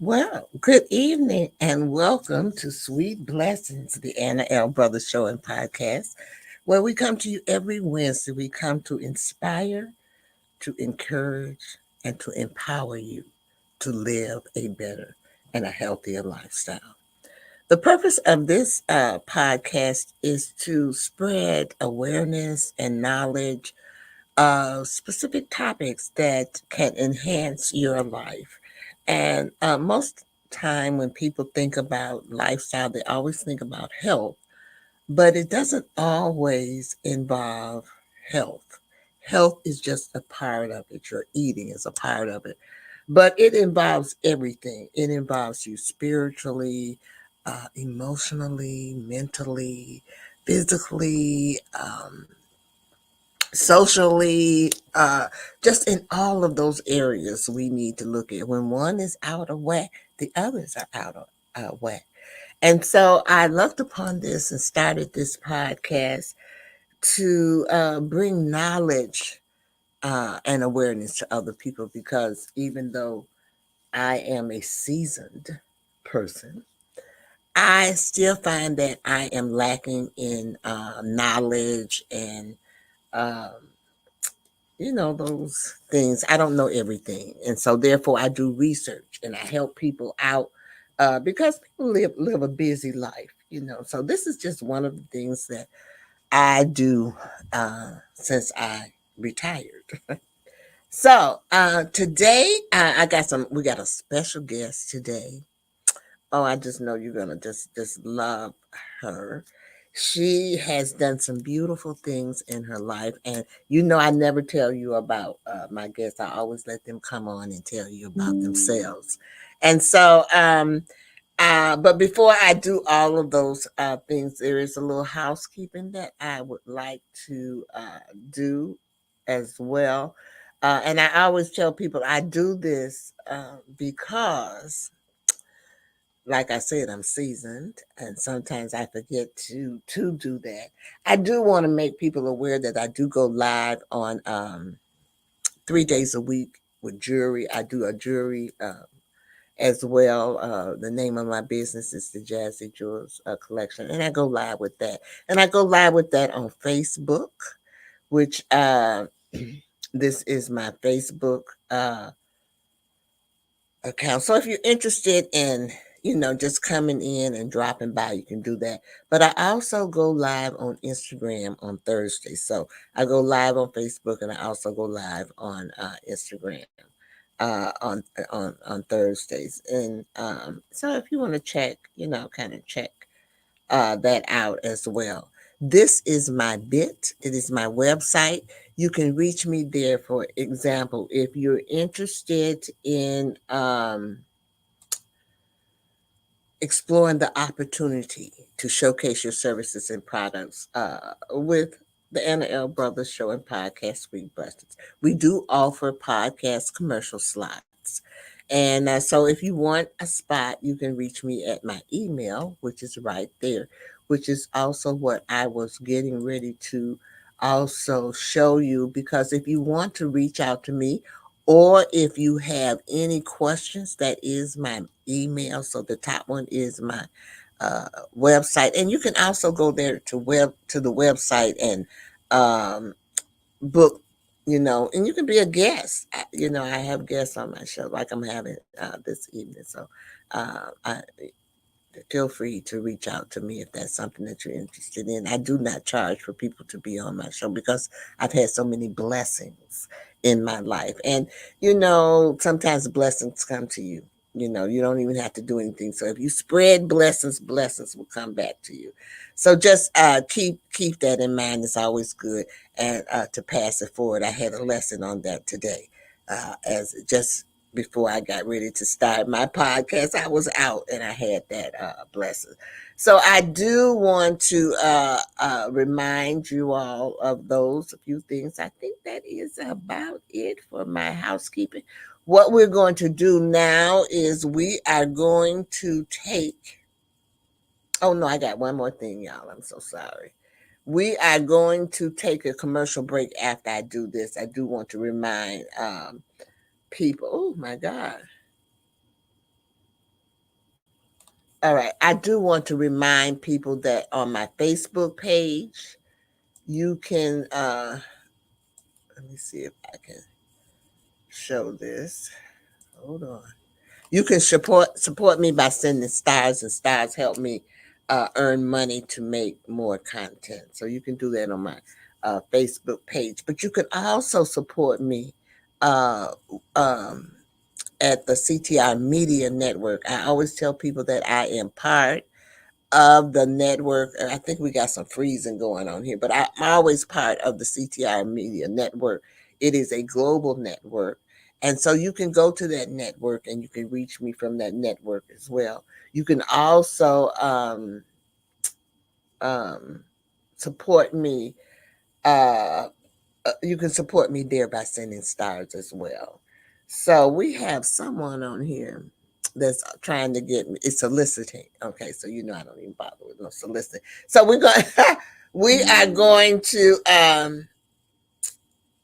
Well, good evening and welcome to Sweet Blessings, the Anna L. Brothers Show and Podcast, where we come to you every Wednesday. We come to inspire, to encourage, and to empower you to live a better and a healthier lifestyle. The purpose of this podcast is to spread awareness and knowledge specific topics that can enhance your life. And most time when people think about lifestyle, they always think about health, but it doesn't always involve health. Health is just a part of it. Your eating is a part of it, but it involves everything. It involves you spiritually, emotionally, mentally, physically, socially, just in all of those areas we need to look at. When one is out of whack, the others are out of whack. And so I looked upon this and started this podcast to bring knowledge and awareness to other people, because even though I am a seasoned person, I still find that I am lacking in knowledge and um, those things. I don't know everything. And so therefore I do research and I help people out because people live a busy life. So this is just one of the things that I do since I retired. So today we got a special guest today. Oh, I just know you're gonna just love her. She has done some beautiful things in her life, and I never tell you about my guests. I always let them come on and tell you about themselves. And so, but before I do all of those things, there is a little housekeeping that I would like to do as well. And I always tell people I do this because, like I said, I'm seasoned, and sometimes I forget to do that. I do want to make people aware that I do go live on 3 days a week with jewelry. I do a jewelry as well. The name of my business is the Jazzy Jewels Collection, and I go live with that. And I go live with that on Facebook, which this is my Facebook account. So if you're interested in, just coming in and dropping by, you can do that. But I also go live on Instagram on Thursday. So I go live on Facebook and I also go live on Instagram on Thursdays. And so if you want to check, kind of check that out as well. This is my bit. It is my website. You can reach me there. For example, if you're interested in exploring the opportunity to showcase your services and products with the Anna L. Brothers Show and Podcast Sweet Blessings. We do offer podcast commercial slots. And so if you want a spot, you can reach me at my email, which is right there, which is also what I was getting ready to also show you. Because if you want to reach out to me, or if you have any questions, that is my email. So the top one is my website, and you can also go there to the website and um, book. And you can be a guest. I have guests on my show, like I'm having this evening. So I feel free to reach out to me if that's something that you're interested in. I do not charge for people to be on my show because I've had so many blessings in my life. And, sometimes blessings come to you. You don't even have to do anything. So if you spread blessings, blessings will come back to you. So just keep that in mind. It's always good and to pass it forward. I had a lesson on that today, as just before I got ready to start my podcast. I was out and I had that blessing. So I do want to remind you all of those a few things. I think that is about it for my housekeeping. What we're going to do now is we are going to take. Oh no, I got one more thing, y'all. I'm so sorry. We are going to take a commercial break after I do this. I do want to remind people. Oh my God. All right. I do want to remind people that on my Facebook page, you can let me see if I can show this. Hold on. You can support me by sending stars, and stars help me earn money to make more content. So you can do that on my Facebook page. But you can also support me uh, um, at the CTI Media Network. I always tell people that I am part of the network. I think we got some freezing going on here, but I'm always part of the CTI Media Network. It is a global network. And so you can go to that network and you can reach me from that network as well. You can also um, support me. Uh, you can support me there by sending stars as well. So we have someone on here that's trying to get me. It's soliciting. Okay, so you know I don't even bother with no soliciting. So we're going. We are going to.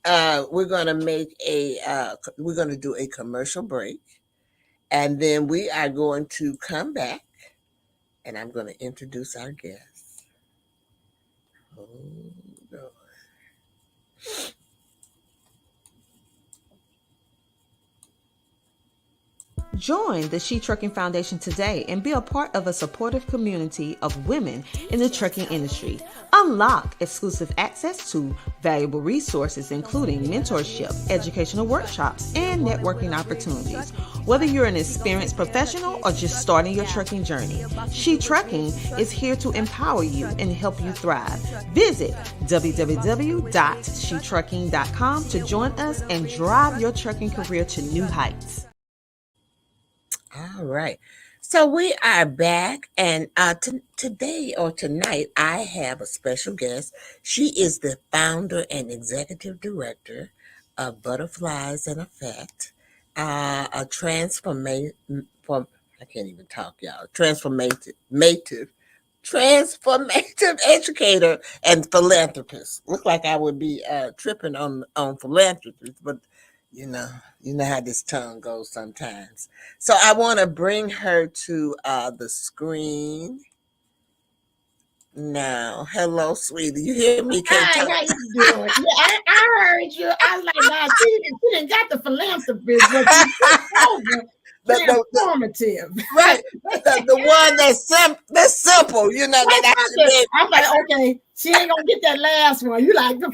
We're going to make a. We're going to do a commercial break, and then we are going to come back, and I'm going to introduce our guest. Hold on. Join the She Trucking Foundation today and be a part of a supportive community of women in the trucking industry. Unlock exclusive access to valuable resources, including mentorship, educational workshops, and networking opportunities. Whether you're an experienced professional or just starting your trucking journey, She Trucking is here to empower you and help you thrive. Visit www.shetrucking.com to join us and drive your trucking career to new heights. All right. So we are back, and today or tonight, I have a special guest. She is the founder and executive director of Butterflies in Effect, a from I can't even talk, y'all. Transformative educator and philanthropist. Look like I would be tripping on philanthropist, but you know, you know how this tongue goes sometimes. So I want to bring her to the screen now. Hello, sweetie. You hear me? Can't Hi, talk. how you doing? Yeah, I heard you. I was like, nah, she didn't got the philanthropist, but she took over the transformative. right, the one that's simple. You know that I That's should something. be. I'm like, okay, she ain't gonna get that last one. You like, I'm like,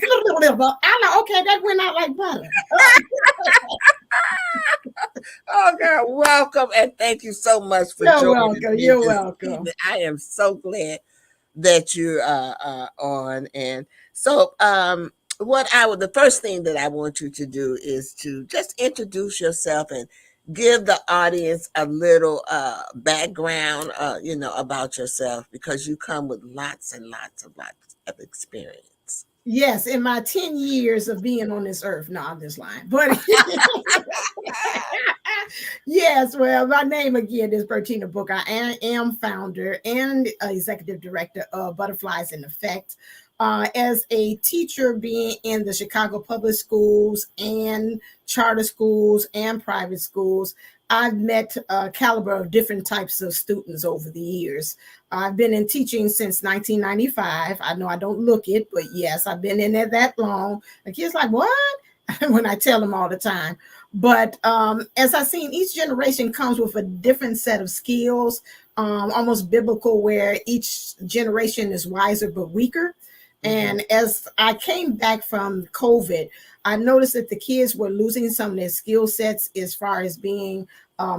okay, that went out like butter. Oh, girl, welcome and thank you so much for You're joining welcome. me You're this welcome. evening. I am so glad that you're on. And so, what I would, the first thing that I want you to do is to just introduce yourself and give the audience a little background, about yourself because you come with lots of experience. Yes, in my 10 years of being on this earth. No, I'm just lying. But yes, well, my name again is Bertina Book. I am founder and executive director of Butterflies in Effect. As a teacher, being in the Chicago public schools and charter schools and private schools, I've met a caliber of different types of students over the years. I've been in teaching since 1995. I know I don't look it, but yes, I've been in there that long. The kids like, what? When I tell them all the time. But as I've seen, each generation comes with a different set of skills, almost biblical, where each generation is wiser but weaker. And as I came back from COVID, I noticed that the kids were losing some of their skill sets as far as being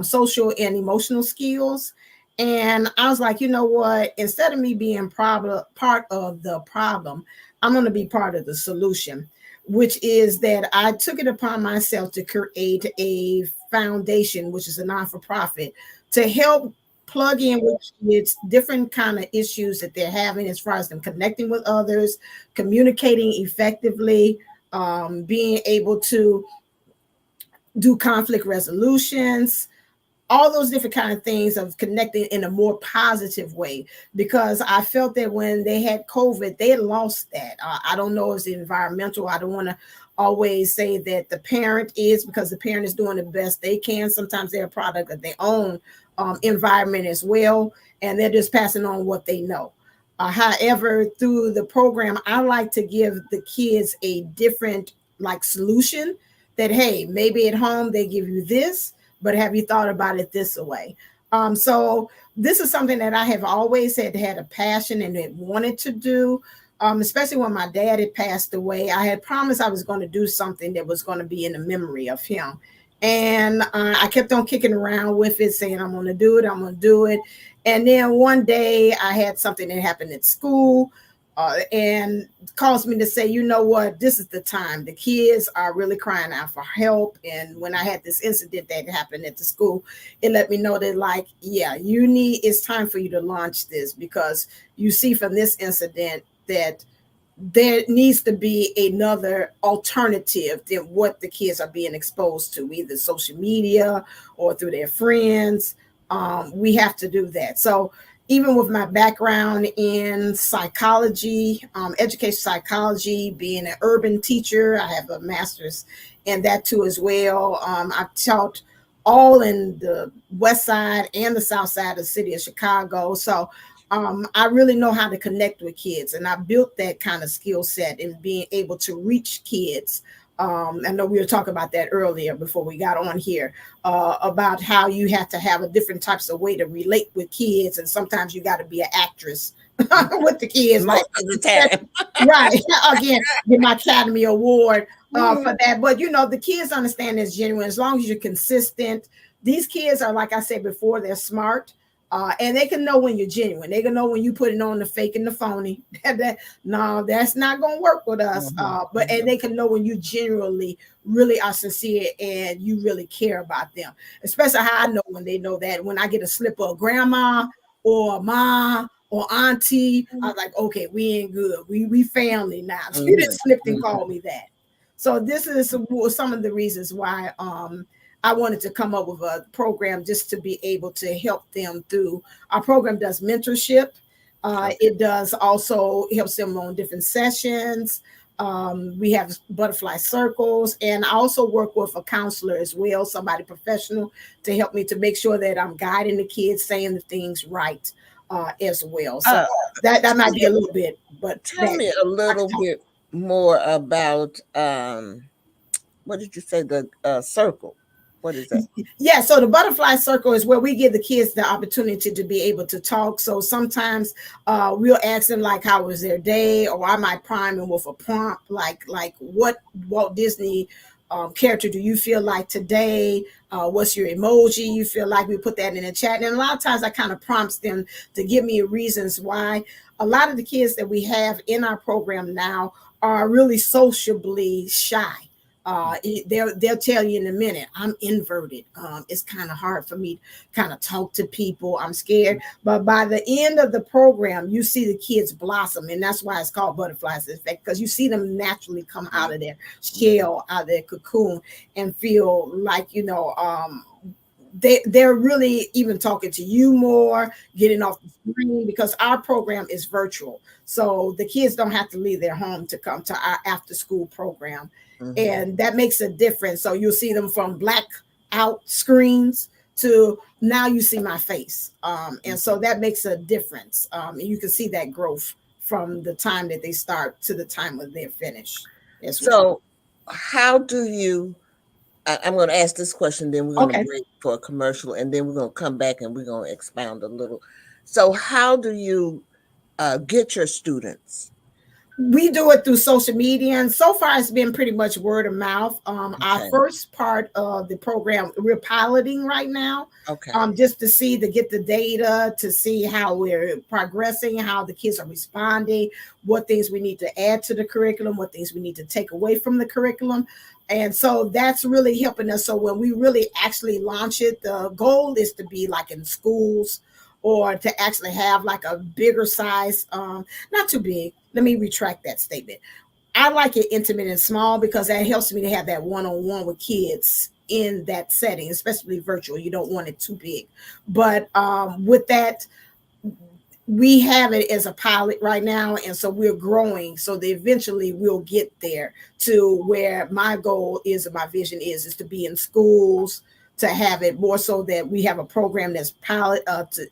social and emotional skills. And I was like, you know what? Instead of me being part of the problem, I'm going to be part of the solution, which is that I took it upon myself to create a foundation, which is a non-for-profit, to help plug in with kids different kind of issues that they're having as far as them connecting with others, communicating effectively, being able to do conflict resolutions, all those different kind of things of connecting in a more positive way, because I felt that when they had COVID, they had lost that. I don't know if it's environmental. I don't want to always say that the parent is, because the parent is doing the best they can. Sometimes they're a product of their own environment as well, and they're just passing on what they know. However, through the program, I like to give the kids a different like solution that, hey, maybe at home they give you this, but have you thought about it this way? So this is something that I have always had a passion and had wanted to do. Especially when my dad had passed away, I had promised I was going to do something that was going to be in the memory of him. And I kept on kicking around with it, saying, I'm going to do it, I'm going to do it. And then one day I had something that happened at school, and caused me to say, you know what, this is the time. The kids are really crying out for help. And when I had this incident that happened at the school, it let me know that, like, yeah, it's time for you to launch this, because you see from this incident that there needs to be another alternative than what the kids are being exposed to, either social media or through their friends. We have to do that. So even with my background in psychology, education psychology, being an urban teacher, I have a master's in that too as well. I've taught all in the west side and the south side of the city of Chicago. So I really know how to connect with kids, and I built that kind of skill set in being able to reach kids. I know we were talking about that earlier before we got on here, about how you have to have a different types of way to relate with kids, and sometimes you got to be an actress with the kids, like Most of the time. right. Again, get my Academy Award Mhm. for that. But the kids understand it's genuine as long as you're consistent. These kids are, like I said before, they're smart. And they can know when you're genuine. They can know when you put it on the fake and the phony. No, that's not gonna work with us. Mhm. But and they can know when you genuinely really are sincere and you really care about them. Especially how I know when they know that. When I get a slip of grandma or ma or auntie, I was like, okay, we ain't good. We family now. You Mhm. just slipped and Mhm. called me that. So this is some of the reasons why I wanted to come up with a program just to be able to help them through. Our program does mentorship. Okay. It does also helps them on different sessions. We have butterfly circles, and I also work with a counselor as well, somebody professional, to help me to make sure that I'm guiding the kids, saying the things right as well. So Uh, that tell might be me, a little bit, but tell that me a I can little talk. bit more about what did you say? The circle. What is that? Yeah, so the butterfly circle is where we give the kids the opportunity to be able to talk. So sometimes we'll ask them like how was their day, or I might prime them with a prompt like what Walt Disney character do you feel like today? What's your emoji you feel like? We put that in the chat, and a lot of times I kind of prompts them to give me reasons why. A lot of the kids that we have in our program now are really sociably shy. They'll tell you in a minute, I'm inverted. It's kind of hard for me to kind of talk to people. I'm scared. But by the end of the program, you see the kids blossom, and that's why it's called butterflies effect, because you see them naturally come out of their shell, out of their cocoon, and feel like they're really even talking to you more, getting off the screen, because our program is virtual. So the kids don't have to leave their home to come to our after school program. Mhm. And that makes a difference. So you'll see them from black out screens to now you see my face. And so that makes a difference. And you can see that growth from the time that they start to the time when they're finished as well. So, how do you? I'm going to ask this question, then we're going to Okay. break for a commercial, and then we're going to come back and we're going to expound a little. So, how do you get your students? We do it through social media, and so far it's been pretty much word of mouth. Our Okay. first part of the program we're piloting right now, Okay. just to get the data, to see how we're progressing, how the kids are responding, what things we need to add to the curriculum, what things we need to take away from the curriculum. And so that's really helping us. So when we really actually launch it, the goal is to be like in schools, or to actually have like a bigger size, not too big. Let me retract that statement. I like it intimate and small, because that helps me to have that one-on-one with kids in that setting, especially virtual. You don't want it too big. But with that, we have it as a pilot right now, and so we're growing, so that eventually we'll get there to where my goal is, and my vision is to be in schools, to have it more so that we have a program that's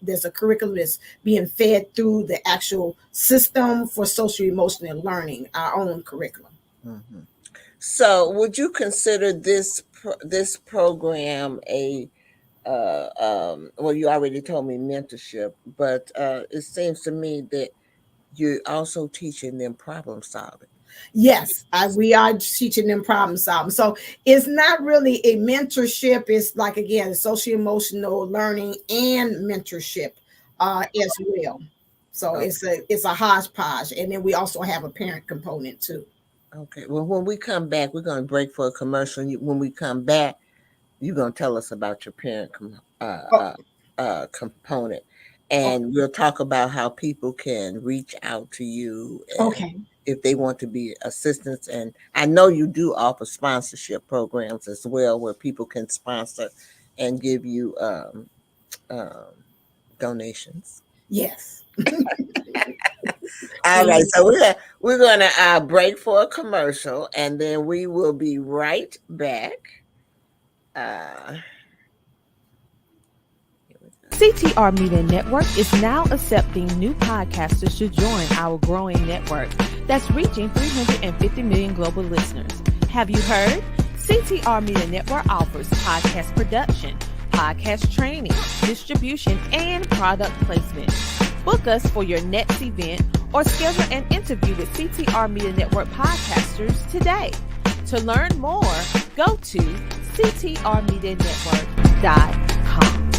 there's a curriculum that's being fed through the actual system for social emotional learning, our own curriculum. Mhm. So, would you consider this program a well, you already told me mentorship, but it seems to me that you're also teaching them problem solving. Yes, we are teaching them problem solving. So it's not really a mentorship. It's like, again, social emotional learning and mentorship as well. So Okay. it's a hodgepodge, and then we also have a parent component too. Okay. Well, when we come back, we're going to break for a commercial. And when we come back, you're going to tell us about your Oh, component. oh, And we'll talk about how people can reach out to you and okay. if they want to be assistants. And I know you do offer sponsorship programs as well where people can sponsor and give you um, donations. Yes. All right, We so we're gonna break for a commercial, and then we will be right back. Uh, Here we go. CTR Media Network is now accepting new podcasters to join our growing network that's reaching 350 million global listeners. Have you heard? CTR Media Network offers podcast production, podcast training, distribution, and product placement. Book us for your next event or schedule an interview with CTR Media Network podcasters today. To learn more, go to ctrmedianetwork.com.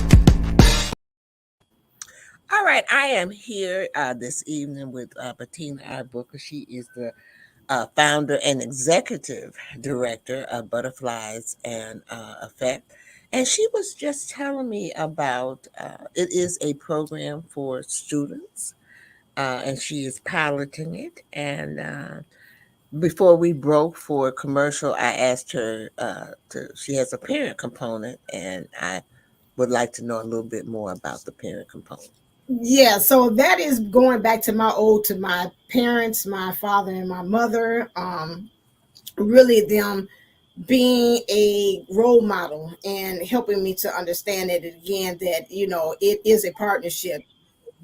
All right, I am here this evening with Bertina R. Booker. She is the founder and executive director of Butterflies and Effect. And she was just telling me about it is a program for students, and she is piloting it. And before we broke for commercial, I asked her she has a parent component, and I would like to know a little bit more about the parent component. Yeah, so that is going back to my parents, my father and my mother. Really them being a role model and helping me to understand it again, that it is a partnership,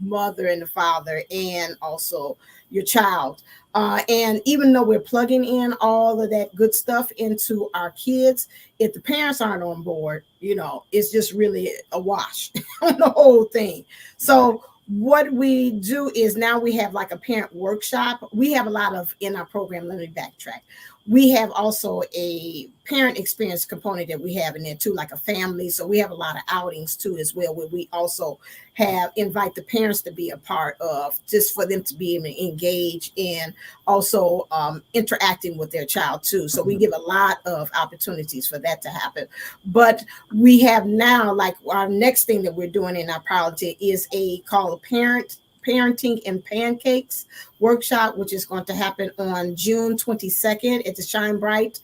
mother and the father, and also your child. And even though we're plugging in all of that good stuff into our kids, if the parents aren't on board, it's just really a wash on the whole thing. Right. So what we do is now we have like a parent workshop. We have a lot of in our program. Let me backtrack. We have also a parent experience component that we have in there too, like a family. So we have a lot of outings too as well, where we also have invite the parents to be a part of, just for them to be able to engage in also interacting with their child too. So we Mhm. give a lot of opportunities for that to happen. But we have now, like, our next thing that we're doing in our priority is a called parenting and pancakes workshop, which is going to happen on June 22nd at the Shine Bright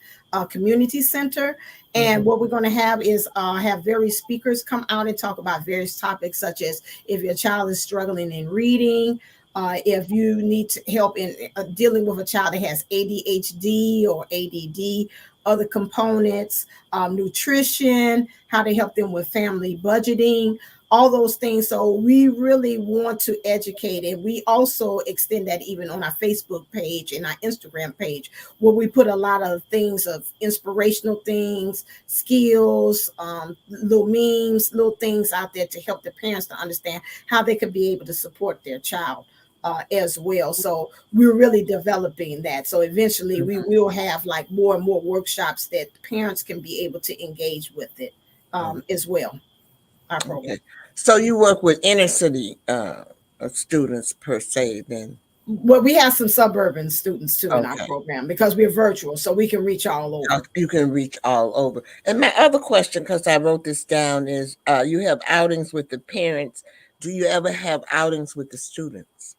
Community Center. And Mhm. what we're going to have is have various speakers come out and talk about various topics, such as if your child is struggling in reading, if you need to help in dealing with a child that has ADHD or ADD, other components, nutrition, how to help them with family budgeting, all those things. So we really want to educate, and we also extend that even on our Facebook page and our Instagram page, where we put a lot of things of inspirational things, skills, little memes, little things out there to help the parents to understand how they could be able to support their child. As well. So we're really developing that. So eventually we Mhm. will have like more and more workshops that parents can be able to engage with it Mhm. as well, our program. Okay. So you work with inner city students per se, then? Well, we have some suburban students too in our Okay. program because we're virtual, so we can reach all over. You can reach all over. And my other question, because I wrote this down, is you have outings with the parents. Do you ever have outings with the students?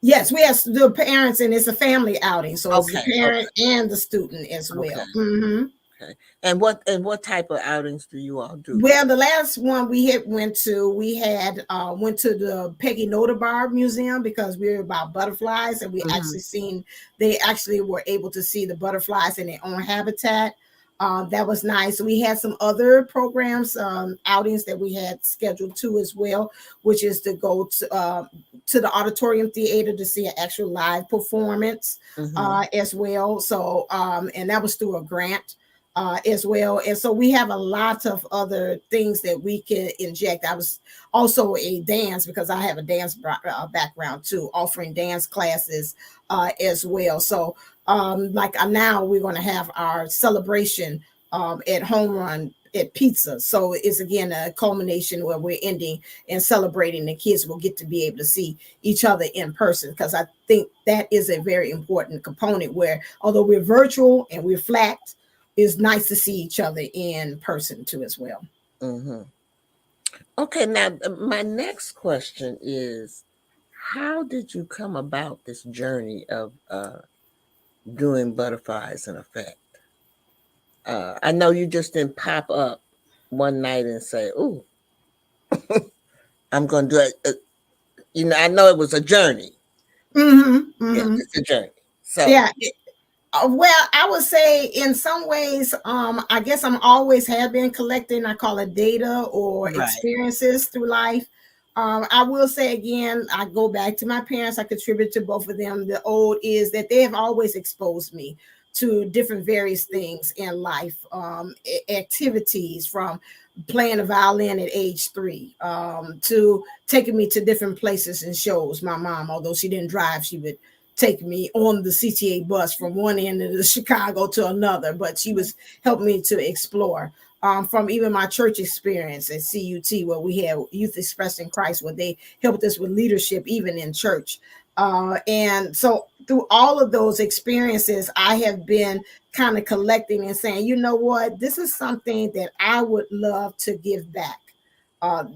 Yes, we have the parents, and it's a family outing, so it's the Okay. parent Okay. and the student as Okay. well. Hmm. Okay. And what type of outings do you all do? Well, the last one we had went to the Peggy Notabar Museum because we were about butterflies, and we Hmm. actually seen they actually were able to see the butterflies in their own habitat. That was nice. We had some other programs, outings that we had scheduled too as well, which is to go to the auditorium theater to see an actual live performance as well. So, and that was through a grant as well. And so we have a lot of other things that we can inject. I was also a dance, because I have a dance background too, offering dance classes as well. So like now we're going to have our celebration at Home Run at Pizza. So it's again a culmination where we're ending and celebrating. The kids will get to be able to see each other in person, because I think that is a very important component, where although we're virtual and we're flat, it's nice to see each other in person too as well. Mm-hmm. Okay, now my next question is, how did you come about this journey of doing butterflies in effect? I know you just didn't pop up one night and say, "Ooh, I'm going to do it." I know it was a journey. Yeah, it's a journey. So Yeah. Well, I would say in some ways, I guess I'm always have been collecting, I call it data or right. experiences through life. I will say again, I go back to my parents. I contribute to both of them. The old is that they have always exposed me to different various things in life, activities, from playing the violin at age 3 to taking me to different places and shows. My mom, although she didn't drive, she would take me on the CTA bus from one end of the Chicago to another, but she was helping me to explore. From even my church experience at CUT, where we had Youth Expressing Christ, where they helped us with leadership, even in church. And so through all of those experiences, I have been kind of collecting and saying, you know what, this is something that I would love to give back.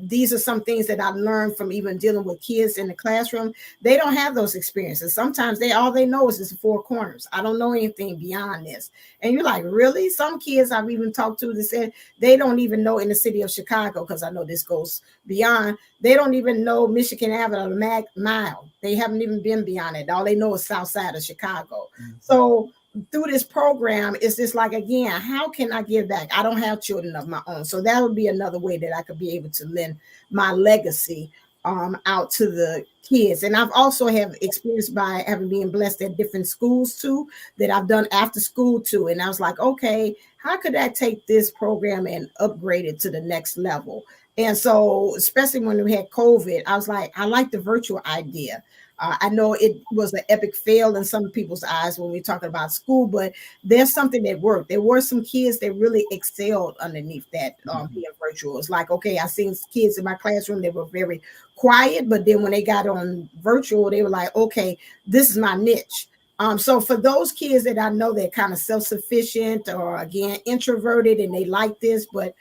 These are some things that I've learned from even dealing with kids in the classroom. They don't have those experiences. Sometimes all they know is the four corners. I don't know anything beyond this. And you're like, really? Some kids I've even talked to that said they don't even know in the city of Chicago, because I know this goes beyond. They don't even know Michigan Avenue or the Mile. They haven't even been beyond it. All they know is South Side of Chicago. So through this program, it's just like, again, how can I give back? I don't have children of my own. So that would be another way that I could be able to lend my legacy out to the kids. And I've also have experience by having been blessed at different schools too, that I've done after school too. And I was like, okay, how could I take this program and upgrade it to the next level? And so, especially when we had COVID, I was like, I like the virtual idea. I know it was an epic fail in some people's eyes when we're talking about school, but there's something that worked. There were some kids that really excelled underneath that being virtual. It's like, okay, I seen kids in my classroom that were very quiet, but then when they got on virtual, they were like, okay, this is my niche. So for those kids that I know they're kind of self-sufficient or again introverted and they like this, but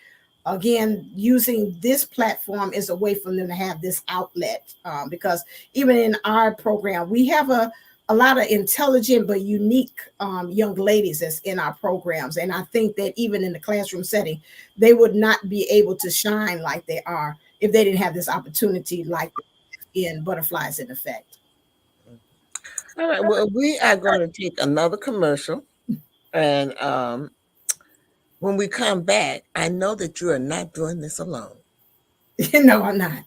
again, using this platform is a way for them to have this outlet, because even in our program, we have a lot of intelligent but unique young ladies that's in our programs. And I think that even in the classroom setting, they would not be able to shine like they are if they didn't have this opportunity like in Butterflies in Effect. All right. Well, we are going to take another commercial. And when we come back, I know that you are not doing this alone. No, I'm not.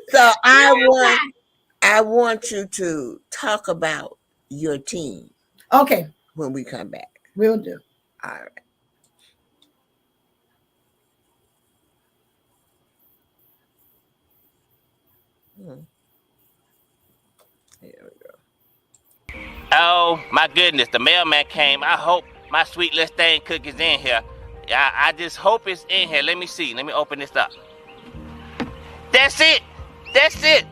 So I want you to talk about your team. Okay. When we come back. Will do. All right. Here we go. Oh my goodness, the mailman came. I hope my sweet little thing cookie's in here. I just hope it's in here. Let me see. Let me open this up. That's it. That's it.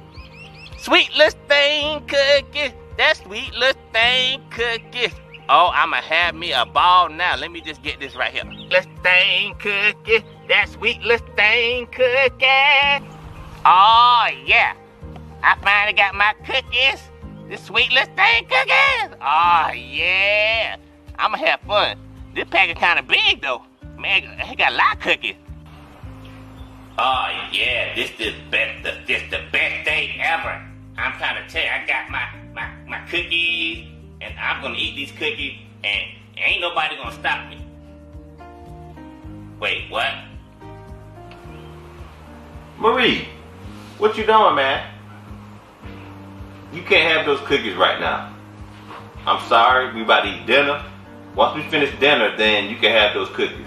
Sweet little thing cookie. That sweet little thing cookie. Oh, I'ma have me a ball now. Let me just get this right here. Little thing cookie. That sweet little thing cookie. Oh yeah. I finally got my cookies. This sweet little thing cookies. Oh yeah. I'ma have fun. This package kinda big though. Man, it got a lot of cookies. Oh yeah, this the best day ever. I'm trying to tell you, I got my cookies, and I'm gonna eat these cookies and ain't nobody gonna stop me. Wait, what? Marie, what you doing, man? You can't have those cookies right now. I'm sorry, we about to eat dinner. Once we finish dinner, then you can have those cookies.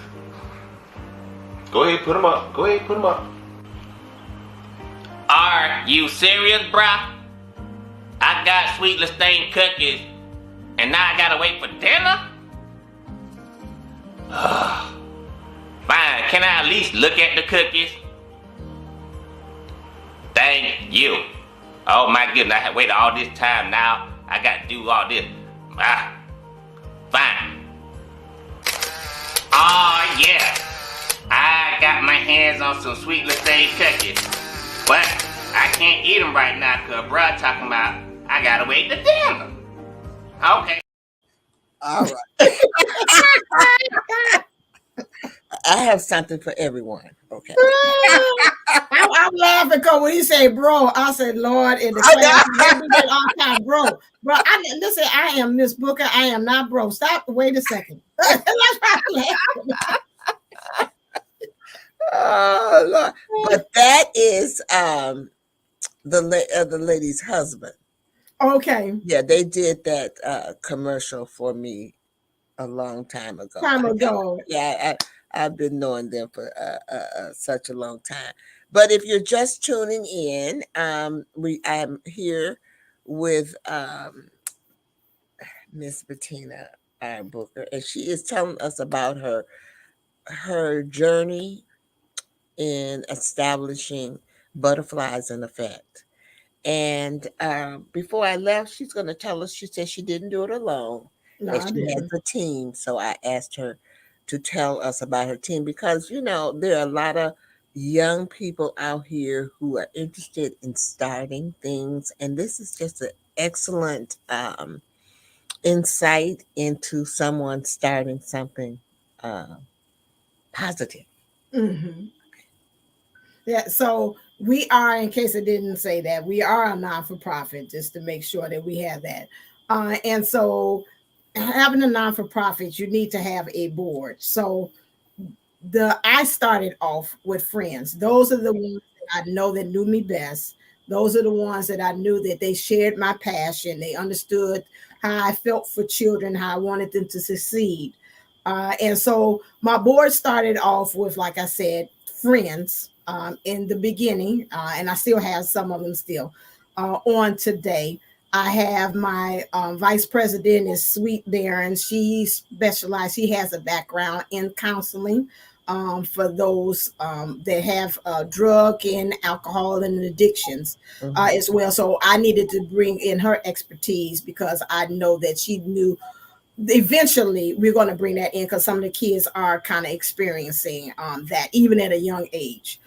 Go ahead, put them up. Go ahead, put them up. Are you serious, bruh? I got sweet Listeine cookies, and now I gotta wait for dinner? Fine, can I at least look at the cookies? Thank you. Oh my goodness, I have waited all this time now. I gotta do all this. Fine. Oh yeah. I got my hands on some sweet Listeine cookies. But I can't eat them right now because bruh talking about I gotta wait to dinner. Okay. All right. I have something for everyone. Okay. I'm laughing because when he say bro, I said, Lord, in the class, all time, bro. Bro, listen, I am Miss Booker. I am not bro. Stop. Wait a second. Oh, Lord. But that is the lady's husband. Okay. Yeah, they did that commercial for me a long time ago. Yeah, I've been knowing them for such a long time. But if you're just tuning in, I'm here with Miss Bertina Booker, and she is telling us about her journey in establishing Butterflies in Effect. And before I left, she's going to tell us. She said she didn't do it alone; No, that I she didn't. has a team. So I asked her to tell us about her team because there are a lot of young people out here who are interested in starting things, and this is just an excellent insight into someone starting something uh, positive. Mm-hmm. Yeah, so we are, in case I didn't say that, we are a non-for-profit, just to make sure that we have that. And so having a non-for-profit, you need to have a board. So I started off with friends. Those are the ones that I know that knew me best. Those are the ones that I knew that they shared my passion. They understood how I felt for children, how I wanted them to succeed. And so my board started off with, like I said, friends in the beginning, and I still have some of them still on today. I have my vice president is Sweet Darren. She has a background in counseling for those that have drug and alcohol and addictions as well. So I needed to bring in her expertise because I know that she knew eventually we're going to bring that in because some of the kids are kind of experiencing that even at a young age.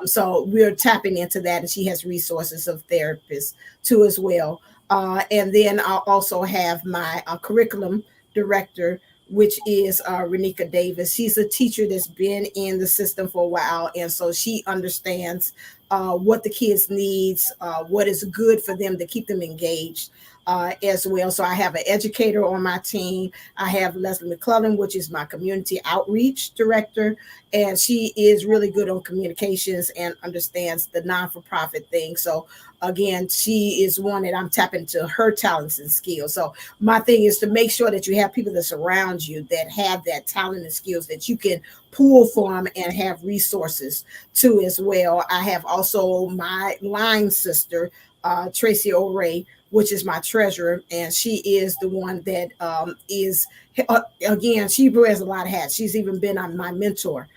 So we're tapping into that, and she has resources of therapists too as well. And then I'll also have my curriculum director, which is Renika Davis. She's a teacher that's been in the system for a while, and so she understands what the kids needs, what is good for them to keep them engaged as well. So I have an educator on my team. I have Leslie McClellan, which is my community outreach director, and she is really good on communications and understands the non-for-profit thing. So again, she is one that I'm tapping into her talents and skills. So my thing is to make sure that you have people that surround you that have that talent and skills that you can pull from and have resources too as well. I have also my line sister, Tracy O'Ray, which is my treasurer, and she is the one that is again, she wears a lot of hats. She's even been on my mentor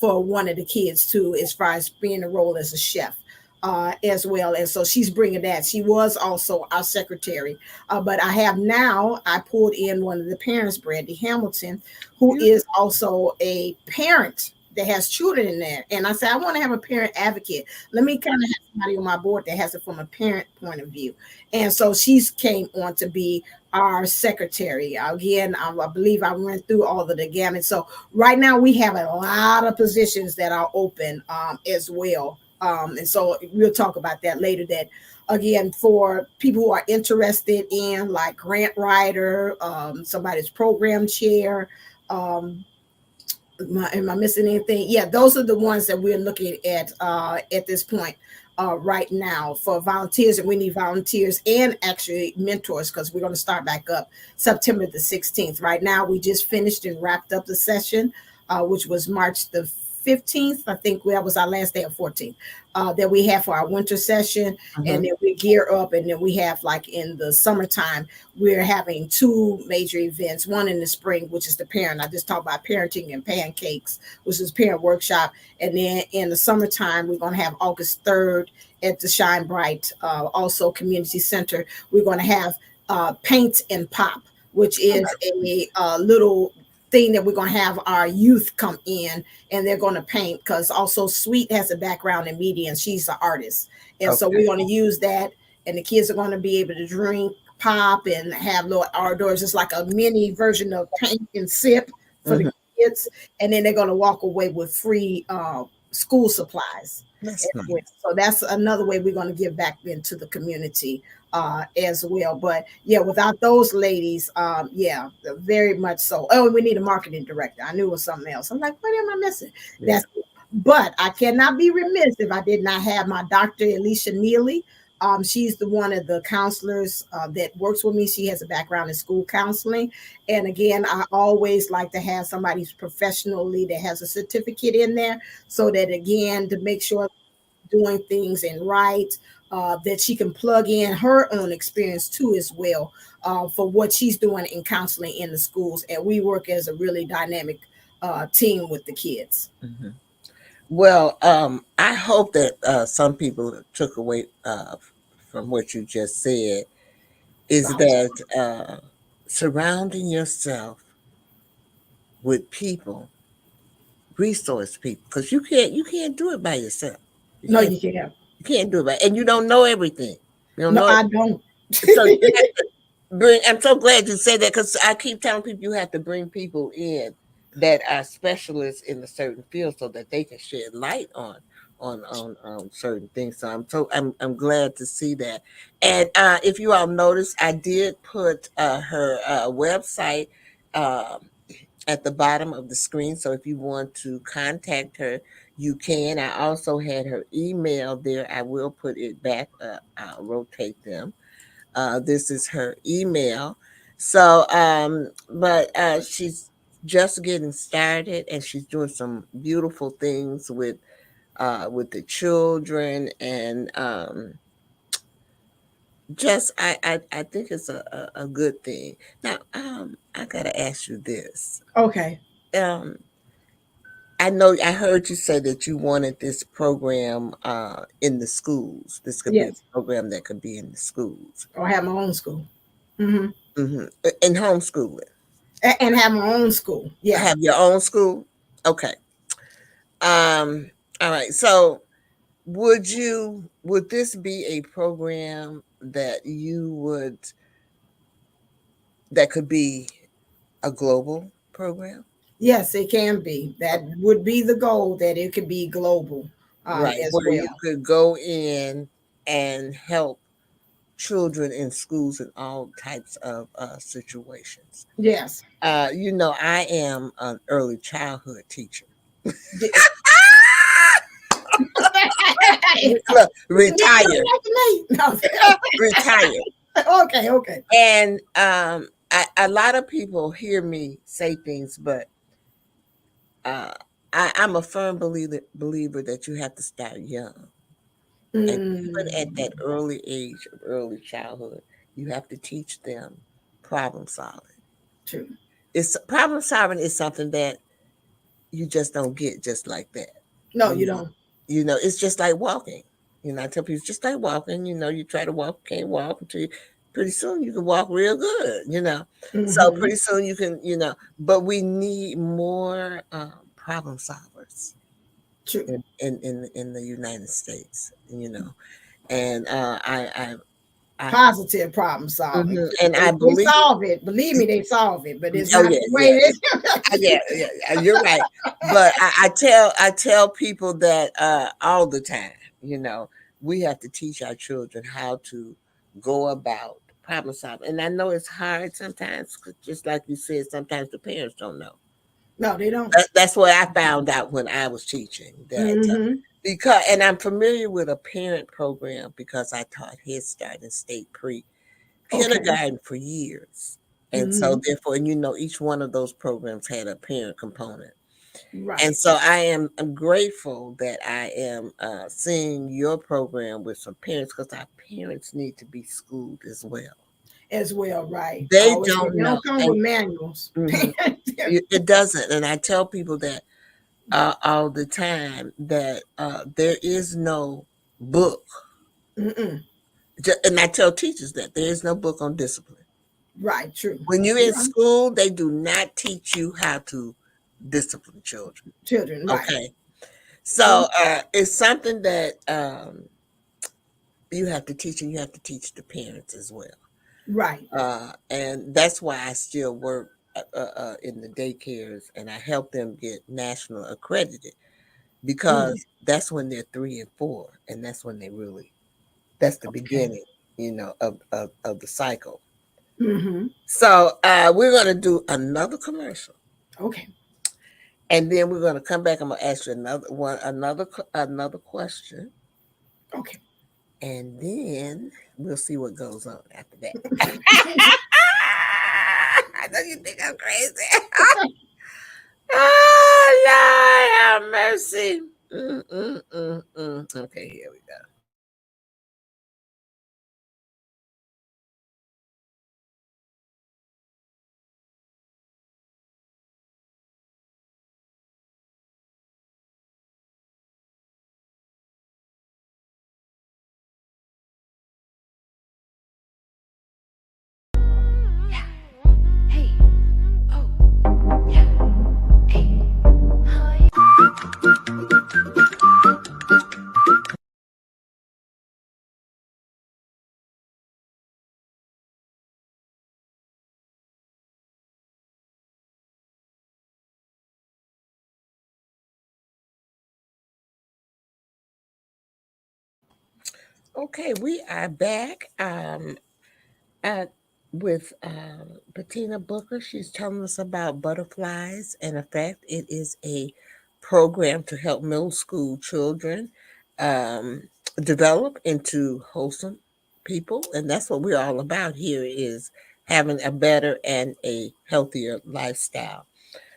for one of the kids too, as far as being a role as a chef. As well. And so she's bringing that. She was also our secretary. But I pulled in one of the parents, Brandy Hamilton, who is also a parent that has children in there. And I said, I want to have a parent advocate. Let me kind of have somebody on my board that has it from a parent point of view. And so she's came on to be our secretary. Again, I believe I went through all of the gamut. So right now we have a lot of positions that are open as well. And so we'll talk about that later. That again, for people who are interested in like grant writer, somebody's program chair, um, am I missing anything? Yeah, those are the ones that we're looking at this point right now for volunteers, and we need volunteers and actually mentors because we're going to start back up September the 16th. Right now, we just finished and wrapped up the session, which was March the 15th. I think that was our last day of 14th that we have for our winter session. And Mhm. then we gear up, and then we have like in the summertime, we're having two major events. One in the spring, which is the parent. I just talked about parenting and pancakes, which is parent workshop. And then in the summertime, we're going to have August 3rd at the Shine Bright, also community center. We're going to have paint and pop, which is a little thing that we're going to have our youth come in and they're going to paint, because also Sweet has a background in media and she's an artist. And so Okay. we're going to use that, and the kids are going to be able to drink pop and have little outdoors. It's like a mini version of paint and sip for the Mhm. kids. And then they're going to walk away with free school supplies That's as well. nice. So that's another way we're going to give back into the community as well. But yeah, without those ladies, yeah, very much so. Oh, we need a marketing director. I knew it was something else. I'm like, what am I missing? Yeah. That's But I cannot be remiss if I did not have my Dr. Alicia Neely. She's the one of the counselors that works with me. She has a background in school counseling. And again, I always like to have somebody who's professionally that has a certificate in there, so that again, to make sure doing things and right, that she can plug in her own experience too as well, for what she's doing in counseling in the schools. And we work as a really dynamic team with the kids. Mhm. Well, I hope that some people took away from what you just said is that surrounding yourself with people, resource people, because you can't do it by yourself. You No, can't you can't. you can't do it by, and you don't know everything. You don't No, know, I don't. so you have to bring. I'm so glad you said that because I keep telling people you have to bring people in that are specialists in a certain field so that they can shed light on certain things. So I'm glad to see that. And if you all notice, I did put her website um, at the bottom of the screen. So if you want to contact her, you can. I also had her email there. I will put it back. I'll rotate them. This is her email. So, but she's just getting started, and she's doing some beautiful things with the children, and just I think it's a good thing. Now, I gotta ask you this. Okay. Um, I know I heard you say that you wanted this program in the schools. This could be a Yes. program that could be in the schools. Or have my own school. Hmm. Hmm. In homeschooling. And have my own school. Yeah. Have your own school? Okay. All right. So would this be a program that you would that could be a global program? Yes, it can be. That would be the goal, that it could be global Right. as Where you well. could go in and help children in schools in all types of situations. Yes. I am an early childhood teacher. D- Look, You need to retired, like me. No. retired. Okay, okay. And a lot of people hear me say things, but uh, I'm a firm believer that you have to start young. And even at that Mm, early age of early childhood, you have to teach them problem solving. true. It's problem solving is something that you just don't get just like that. No, You you know, don't. it's just like walking. I tell people it's just like walking. You try to walk, can't walk until pretty soon you can walk real good. So Hmm. pretty soon you can, but we need more problem solvers True. in the United States. And I Positive problem solving. mhm, and I They believe. solve it. Believe me, they solve it, but it's Oh not yeah, the yeah, way yeah, they. yeah, yeah. You're right. But I tell people that all the time. You know, we have to teach our children how to go about problem solving. And I know it's hard sometimes, 'cause just like you said, sometimes the parents don't know. No, they don't. That's what I found out when I was teaching that. Mm-hmm. Because, and I'm familiar with a parent program because I taught Head Start and state pre Okay. kindergarten for years. And so Mm-hmm. therefore, and you know, each one of those programs had a parent component. And Right. so I'm grateful that I am seeing your program with some parents, because our parents need to be schooled as well. As well, right. They Always they don't know. don't come And with manuals. mhm, it doesn't. And I tell people that all the time that there is no book. Mm-mm. And I tell teachers that there is no book on discipline. Right, true. When you're in You're right. school, they do not teach you how to discipline children. Children, right. Okay. So it's something that you have to teach, and you have to teach the parents as well. Right. And that's why I still work in the daycares, and I help them get national accredited, Mm. because that's when they're 3 and 4, and that's when they really, that's the Okay. beginning, you know, of the cycle. Mm-hmm. So we're going to do another commercial, Okay. and then we're going to come back. I'm going to ask you another question, Okay. and then we'll see what goes on after that. I know you think I'm crazy. Oh, Lord, have mercy. Okay, here we go. Yeah. Hey. Oh. Yeah. Hey. Hi. Okay, we are back. At with Bertina Booker. She's telling us about butterflies and effect. It is a program to help middle school children um, develop into wholesome people, and that's what we're all about here: is having a better and a healthier lifestyle.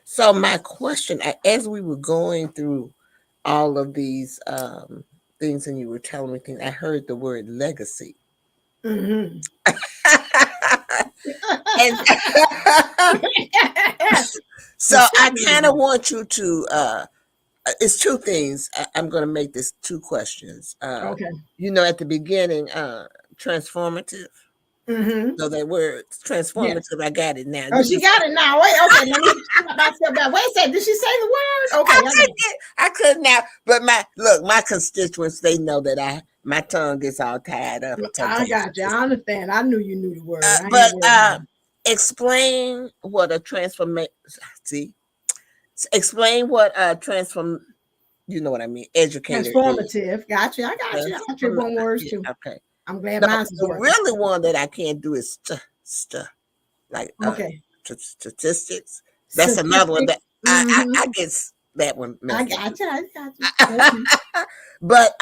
So, my question, as we were going through all of these things, and you were telling me things, I heard the word legacy. Mm-hmm. And so The I kind of symbolism. want you to it's two things. I'm going to make this two questions. Okay. You know, at the beginning, transformative. Mm-hmm. So that word Yes. transformative, I got it now. Oh, You she just got it now. Wait, okay. Let me stop myself back. Wait a second. Did she say the word? Okay, I I got could it. get, I could now, but my constituents, they know that my tongue gets all tied up I sometimes. got you. I understand. I knew you knew the word. I ain't But worried about it. explain what a transformation. See, explain what a transform. You know what I mean? Educator is. Transformative. Got you. I got you. I got your one words Yeah, too. okay. I'm glad The mine's is the working. really one that I can't do is like Okay. statistics. That's another one that Statistics. Mm-hmm. I get that one I messed got you. I got you. up. Okay. But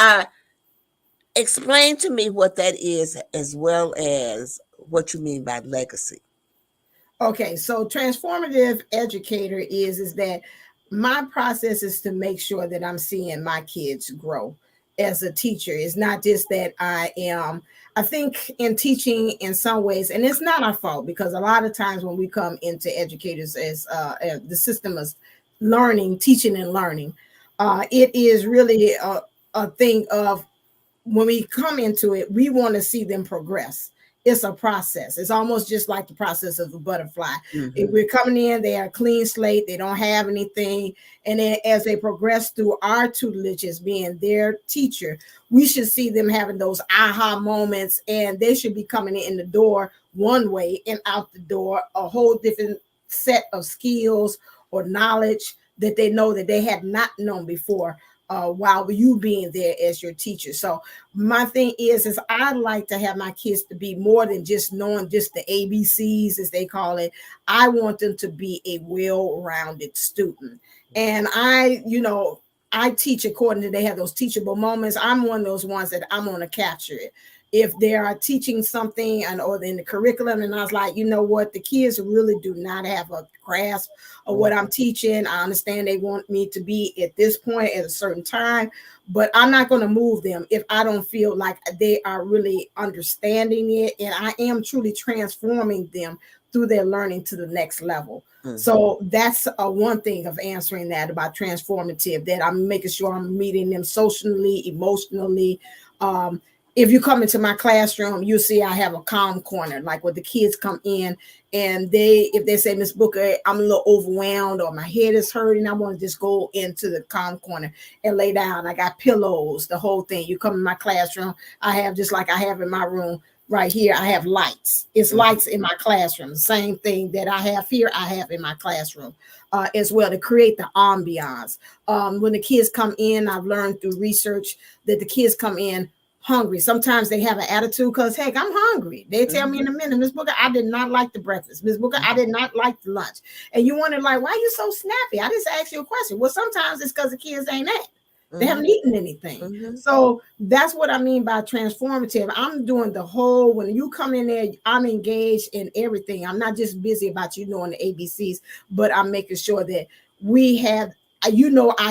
explain to me what that is, as well as what you mean by legacy. Okay, so transformative educator is that my process is to make sure that I'm seeing my kids grow as a teacher. It's not just that I think in teaching in some ways, and it's not our fault because a lot of times when we come into educators as the system is learning, teaching and learning, it is really a thing of when we come into it, we want to see them progress. It's a process. It's almost just like the process of a butterfly. If Mm-hmm. we're coming in, they are a clean slate, they don't have anything. And then as they progress through our tutelage as being their teacher, we should see them having those aha moments, and they should be coming in the door one way and out the door a whole different set of skills or knowledge that they know that they had not known before. while you being there as your teacher. So my thing is I like to have my kids to be more than just knowing just the ABCs, as they call it. I want them to be a well-rounded student. And I teach according to, they have those teachable moments. I'm one of those ones that I'm going to capture it. If they are teaching something or in the curriculum, and I was like, you know what, the kids really do not have a grasp of what I'm teaching. I understand they want me to be at this point at a certain time, but I'm not going to move them if I don't feel like they are really understanding it, and I am truly transforming them through their learning to the next level. So that's one thing of answering that about transformative, that I'm making sure I'm meeting them socially, emotionally. If you come into my classroom, you see I have a calm corner. Like when the kids come in and if they say, Miss Booker, I'm a little overwhelmed or my head is hurting, I want to just go into the calm corner and lay down. I got pillows, the whole thing. You come in my classroom, I have, just like I have in my room right here, I have lights. It's lights in my classroom. Same thing that I have here, I have in my classroom as well, to create the ambiance. When the kids come in, I've learned through research that the kids come in hungry. Sometimes they have an attitude because, heck, I'm hungry. They tell me in a minute, Miss Booker, I did not like the breakfast. Miss Booker, I did not like the lunch. And you wonder, like, why are you so snappy? I just asked you a question. Well, sometimes it's because the kids ain't at. They haven't eaten anything. So that's what I mean by transformative. I'm doing the whole, when you come in there, I'm engaged in everything. I'm not just busy about you knowing the ABCs, but I'm making sure that we have, I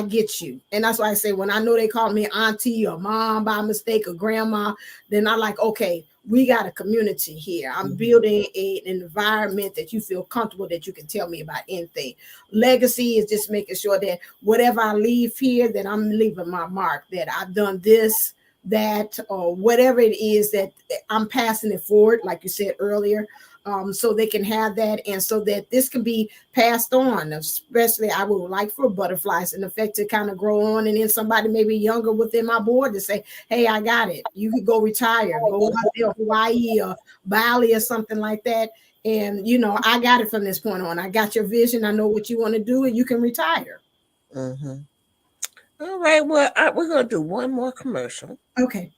get you. And that's why I say, when I know they call me auntie or mom by mistake or grandma, then I like, okay, we got a community here. I'm building an environment that you feel comfortable, that you can tell me about anything. Legacy is just making sure that whatever I leave here, that I'm leaving my mark, that I've done this, that, or whatever it is, that I'm passing it forward, like you said earlier. So they can have that, and so that this can be passed on. Especially, I would like for Butterflies in Effect to kind of grow on, and then somebody maybe younger within my board to say, hey, I got it. You could go retire, go out there, Hawaii or Bali or something like that. And, I got it from this point on. I got your vision. I know what you want to do, and you can retire. All right. Well, we're going to do one more commercial. Okay.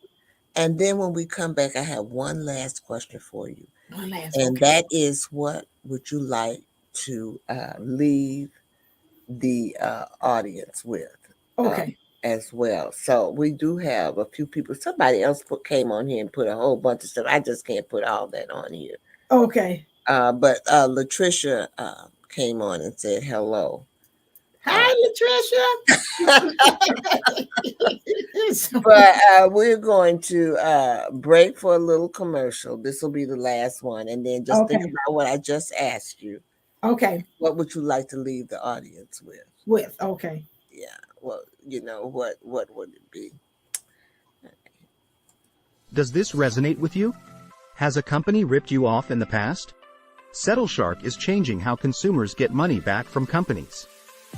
And then when we come back, I have one last question for you. One last, And okay. that is, what would you like to leave the audience with Okay. as well? So we do have a few people. Somebody else came on here and put a whole bunch of stuff. I just can't put all that on here. Okay. But Latricia came on and said hello. Hi, Latricia. But we're going to break for a little commercial. This will be the last one. And then just think about what I just asked you. Okay. What would you like to leave the audience with? Okay. Yeah. Well, what would it be? Does this resonate with you? Has a company ripped you off in the past? SettleShark is changing how consumers get money back from companies.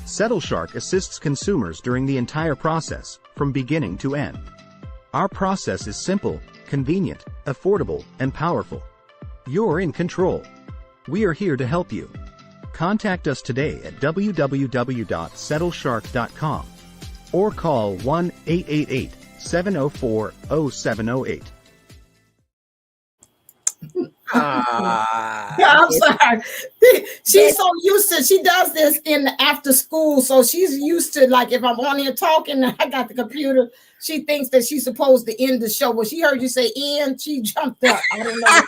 SettleShark assists consumers during the entire process, from beginning to end. Our process is simple, convenient, affordable, and powerful. You're in control. We are here to help you. Contact us today at www.settleshark.com or call 1-888-704-0708. I'm sorry. She's so used to, she does this in the after school. So she's used to, like, if I'm on here talking and I got the computer, she thinks that she's supposed to end the show. When she heard you say end, she jumped up. I don't know.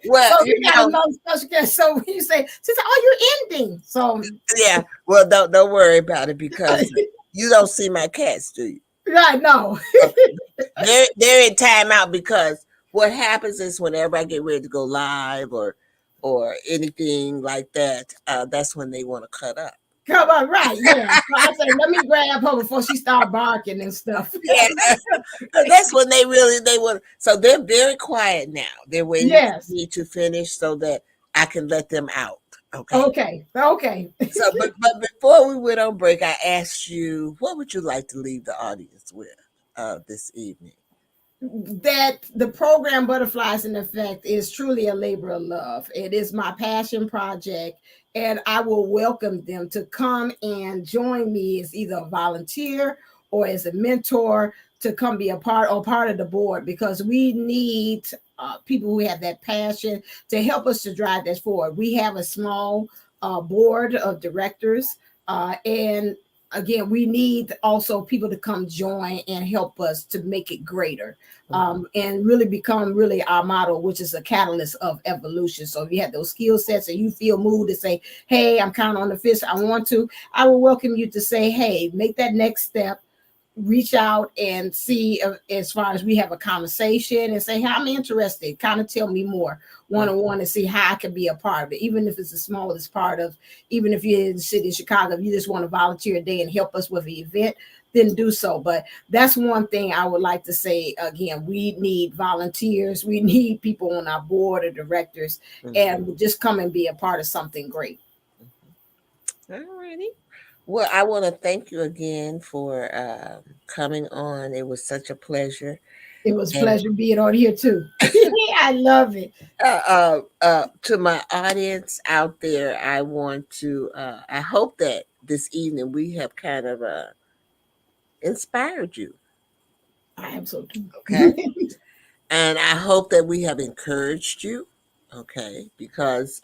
Well, so you got another special guest. So when you say, she said, oh, you're ending. So yeah. Well, don't worry about it, because you don't see my cats, do you? Right, no. They're in timeout, because what happens is whenever I get ready to go live or anything like that, that's when they want to cut up. Come on, right, yeah. So I said, let me grab her before she start barking and stuff. Yeah, that's when they want. So they're very quiet now. They're waiting for me to finish so that I can let them out. Okay. So, but before we went on break, I asked you, what would you like to leave the audience with this evening? that the program Butterflies in Effect is truly a labor of love. It is my passion project, and I will welcome them to come and join me as either a volunteer or as a mentor to come be a part of the board, because we need people who have that passion to help us to drive that forward. We have a small board of directors, and again, we need also people to come join and help us to make it greater, and really become really our model, which is a catalyst of evolution. So if you have those skill sets and you feel moved to say, hey, I'm kind of on the fence, I want to, I will welcome you to say, hey, make that next step, reach out and see, as far as we have a conversation and say, hey, I'm interested, kind of tell me more one-on-one and see how I can be a part of it, even if it's the smallest part of, even if you're in the city of Chicago, if you just want to volunteer a day and help us with the event, then do so. But that's one thing I would like to say again, we need volunteers, we need people on our board of directors, and just come and be a part of something great. All righty. Well, I want to thank you again for coming on. It was such a pleasure. It was a And pleasure being on here too. I love it. to my audience out there, I want to, I hope that this evening we have kind of inspired you. I am so too. Okay. And I hope that we have encouraged you. Okay. Because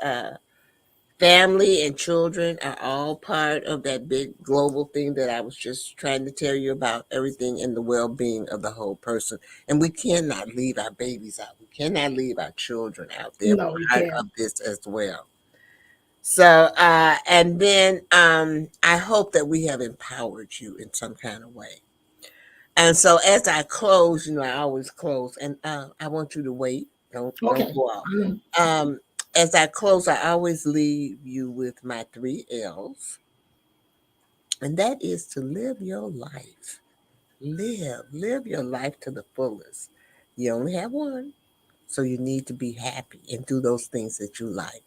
family and children are all part of that big global thing that I was just trying to tell you about, everything in the well being of the whole person. And we cannot leave our babies out. We cannot leave our children out. They're No, you part can't. of this as well. So, and then I hope that we have empowered you in some kind of way. And so, as I close, I always close, and I want you to wait. Don't Okay. go out. Um, as I close, I always leave you with my 3 L's, and that is to live your life. Live your life to the fullest. You only have one, so you need to be happy and do those things that you like.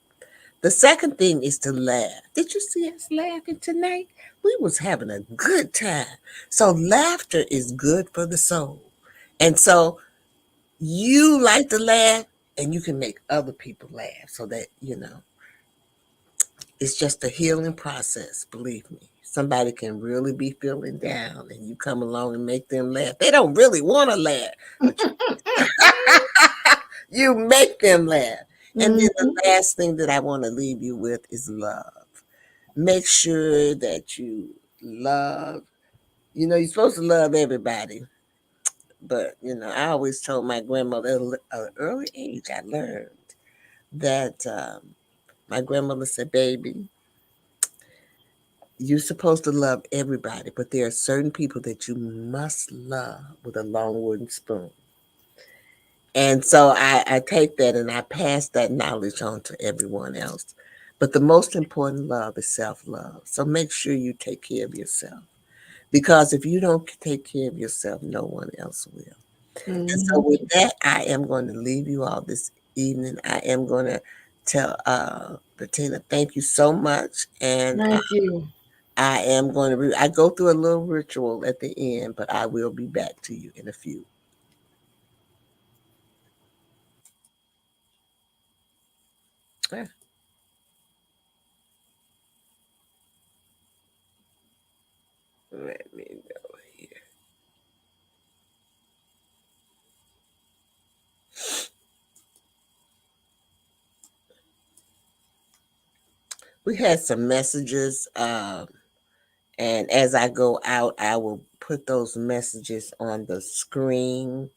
The second thing is to laugh. Did you see us laughing tonight? We was having a good time. So laughter is good for the soul. And so you like to laugh and you can make other people laugh so that, it's just a healing process, believe me. Somebody can really be feeling down and you come along and make them laugh. They don't really want to laugh, but you make them laugh. And then the Mhm. last thing that I want to leave you with is love. Make sure that you love, you're supposed to love everybody. But, I always told my grandmother at an early age, I learned that my grandmother said, baby, you're supposed to love everybody, but there are certain people that you must love with a long wooden spoon. And so I take that and I pass that knowledge on to everyone else. But the most important love is self love. So make sure you take care of yourself. Because if you don't take care of yourself, no one else will. And so with Mhm. that, I am going to leave you all this evening. I am going to tell Bertina, thank you so much. And Thank you. I am going to, I go through a little ritual at the end, but I will be back to you in a few. Ah, let me go here. We had some messages, and as I go out, I will put those messages on the screen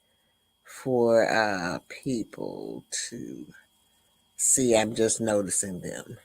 for people to see. I'm just noticing them.